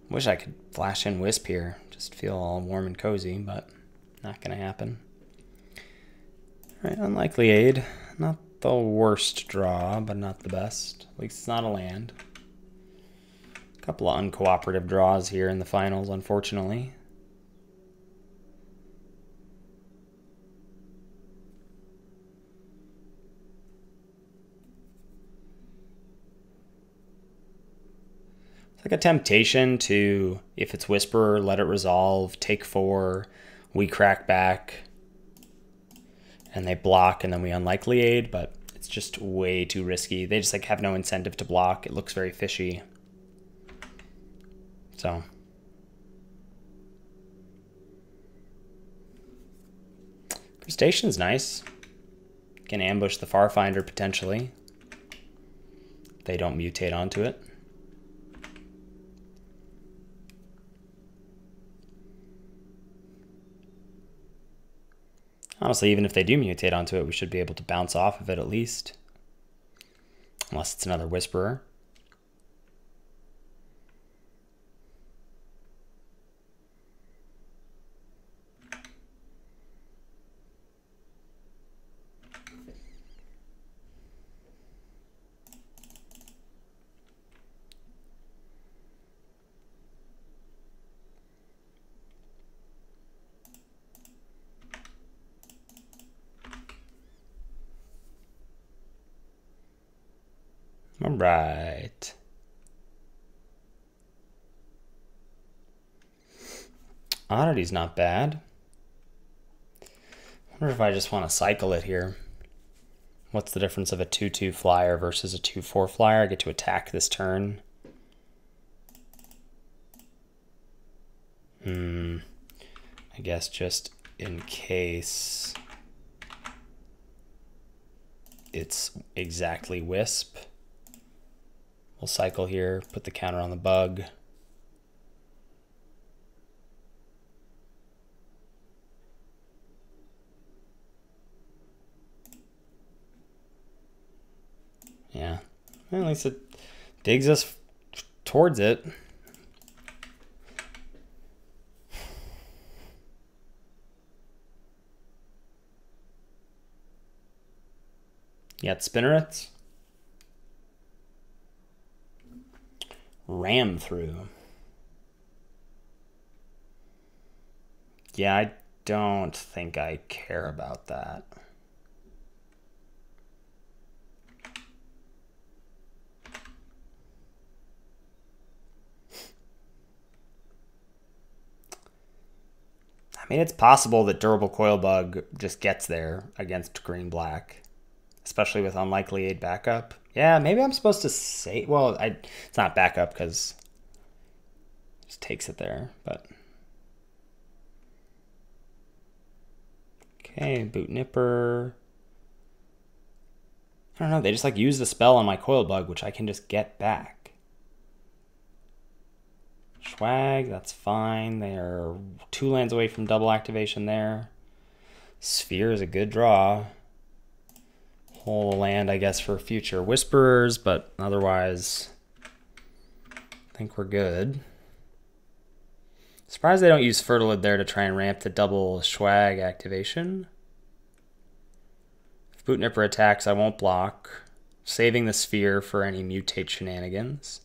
Wish I could flash in Wisp here. Just feel all warm and cozy, but not going to happen. All right, Unlikely Aid. Not the worst draw, but not the best. At least it's not a land. A couple of uncooperative draws here in the finals, unfortunately. Like a temptation to, if it's Whisperer, let it resolve, take 4, we crack back, and they block, and then we Unlikely Aid, but it's just way too risky. They just like have no incentive to block. It looks very fishy. So. Crustacean's nice. Can ambush the Farfinder potentially. They don't mutate onto it. Honestly, even if they do mutate onto it, we should be able to bounce off of it at least. Unless it's another Whisperer. All right. Oddity's not bad. I wonder if I just want to cycle it here. What's the difference of a 2/2 flyer versus a 2/4 flyer? I get to attack this turn. I guess just in case it's exactly Wisp. We'll cycle here, put the counter on the bug. Yeah, well, at least it digs us towards it. You got spinnerets. Ram through. Yeah, I don't think I care about that. I mean, it's possible that Durable Coil Bug just gets there against green-black, especially with Unlikely Aid backup. Yeah, maybe I'm supposed to say... Well, it's not backup because it just takes it there, but... Okay, Boot Nipper. I don't know, they just like use the spell on my Coil Bug, which I can just get back. Swag, that's fine. They are 2 lands away from double activation there. Sphere is a good draw. Whole land, I guess, for future Whisperers, but otherwise, I think we're good. Surprised they don't use Fertilid there to try and ramp the double swag activation. If Boot Nipper attacks, I won't block. Saving the Sphere for any mutate shenanigans.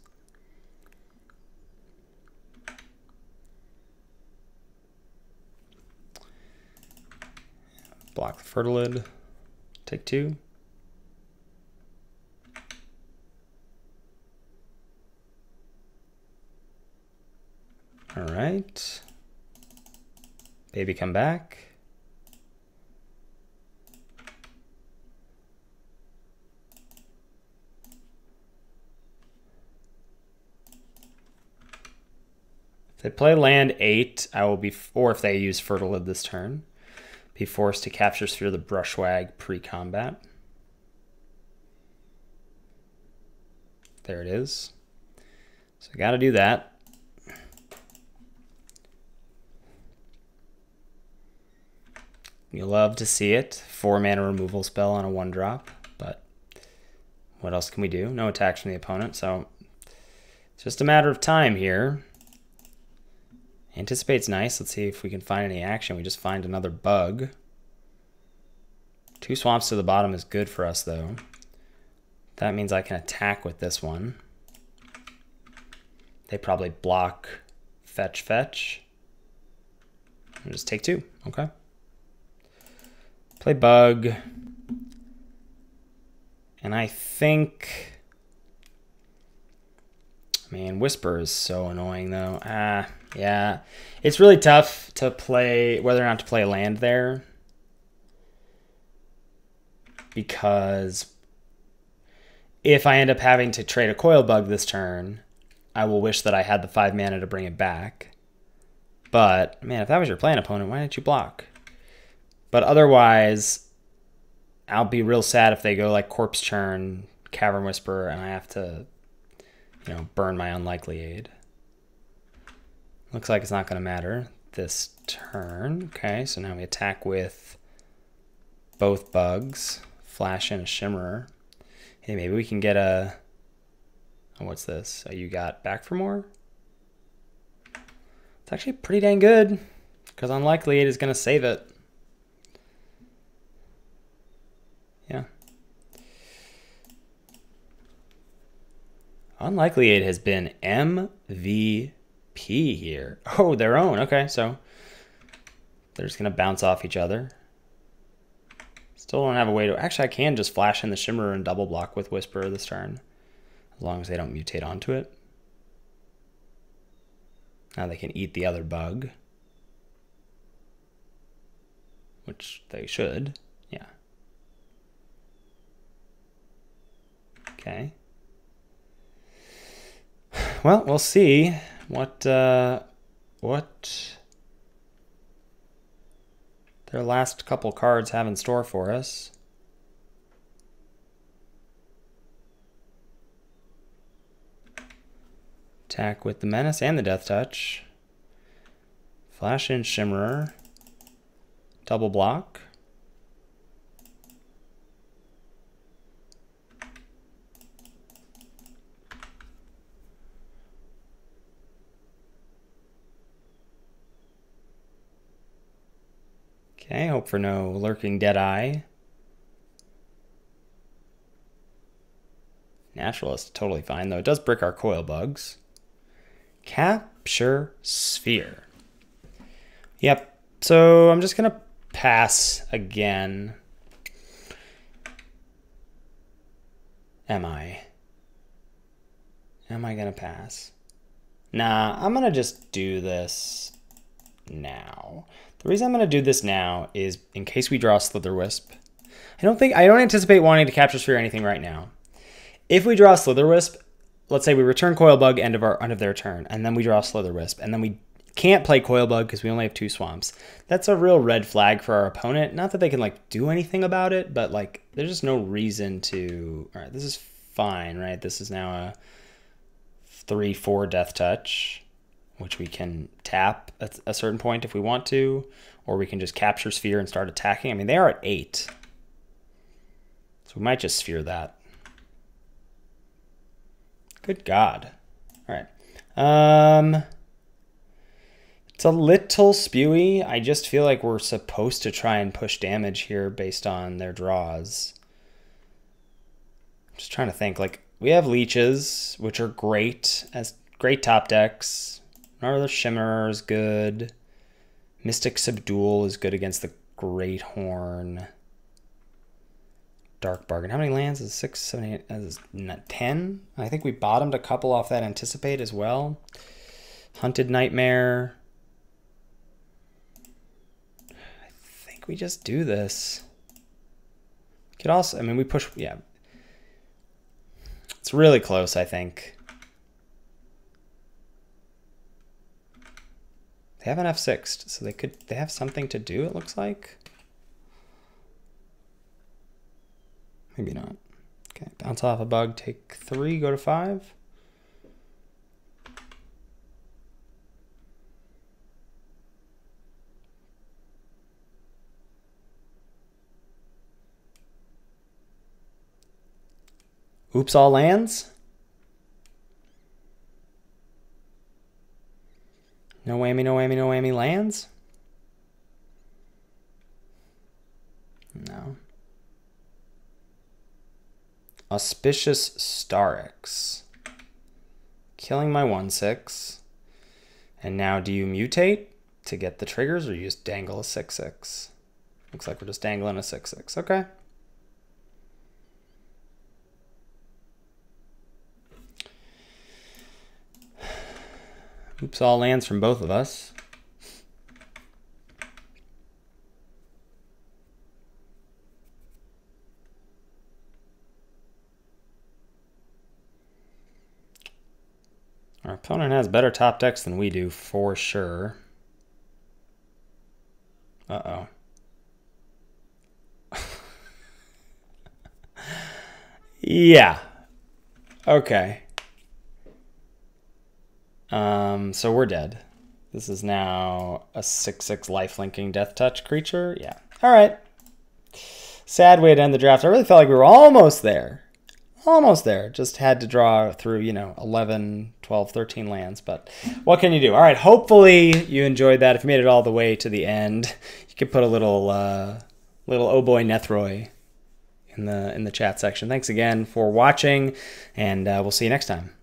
Block the Fertilid. Take 2. All right. Baby, come back. If they play land 8, I will be, or if they use Fertilid this turn, be forced to capture Sphere the Brushwag pre-combat. There it is. So I got to do that. You love to see it. 4 mana removal spell on a 1-drop, but what else can we do? No attacks from the opponent, so it's just a matter of time here. Anticipate's nice. Let's see if we can find any action. We just find another bug. 2 swamps to the bottom is good for us, though. That means I can attack with this one. They probably block fetch, fetch. And just take 2. Okay. Play bug. And I think... Man, Whisper is so annoying, though. Yeah. It's really tough to play, whether or not to play land there. Because if I end up having to trade a Coil Bug this turn, I will wish that I had the 5 mana to bring it back. But, man, if that was your playing opponent, why didn't you block? But otherwise, I'll be real sad if they go like Corpse Churn, Cavern Whisperer, and I have to, you know, burn my Unlikely Aid. Looks like it's not going to matter this turn. Okay, so now we attack with both bugs. Flash in a Shimmerer. Hey, maybe we can get a... Oh, what's this? Oh, you got back for more? It's actually pretty dang good, because Unlikely Aid is going to save it. Yeah. Unlikely Aid has been MVP here. Oh, their own. Okay, so they're just going to bounce off each other. Still don't have a way to... Actually, I can just flash in the Shimmerer and double block with Whisperer this turn. as long as they don't mutate onto it. Now they can eat the other bug, which they should. Yeah. Okay. Well, we'll see what their last couple cards have in store for us. Attack with the Menace and the Death Touch. Flash in Shimmerer. Double block. Okay, hope for no Lurking Deadeye. Naturalist, totally fine, though it does brick our coil bugs. Capture Sphere. Yep, so I'm just going to pass again. Am I going to pass? Nah, I'm going to just do this now. The reason I'm going to do this now is in case we draw Slitherwisp. I don't anticipate wanting to capture Sphere or anything right now. If we draw Slitherwisp, let's say we return Coilbug end of their turn, and then we draw Slitherwisp, and then we can't play Coilbug because we only have 2 swamps. That's a real red flag for our opponent. Not that they can like do anything about it, but like there's just no reason to. All right, this is fine, right? This is now a 3/4 Death Touch, which we can tap at a certain point if we want to, or we can just capture Sphere and start attacking. I mean, they are at 8, so we might just Sphere that. Good God. All right. It's a little spewy. I just feel like we're supposed to try and push damage here based on their draws. I'm just trying to think. Like, we have leeches, which are great as great top decks. Another Shimmerer is good. Mystic Subdual is good against the Great Horn. Dark Bargain. How many lands? Is 6, 7, 8, is 10? I think we bottomed a couple off that Anticipate as well. Hunted Nightmare. I think we just do this. Could also, I mean, we push, yeah. It's really close, I think. They have an F6'd, so they have something to do, it looks like. Maybe not. Okay, bounce off a bug, take 3, go to 5. Oops, all lands. No whammy, no whammy, no whammy lands. No. Auspicious Starix. Killing my 1/6. And now do you mutate to get the triggers, or you just dangle a 6/6? Looks like we're just dangling a 6/6. Okay. Oops, all lands from both of us. Our opponent has better top decks than we do, for sure. Uh-oh. Yeah. Okay. So we're dead. This is now a 6/6 life-linking Death Touch creature. Yeah. All right. Sad way to end the draft. I really felt like we were almost there. Almost there. Just had to draw through, you know, 11, 12, 13 lands. But what can you do? All right. Hopefully you enjoyed that. If you made it all the way to the end, you could put a little oh boy Nethroy in the chat section. Thanks again for watching, and we'll see you next time.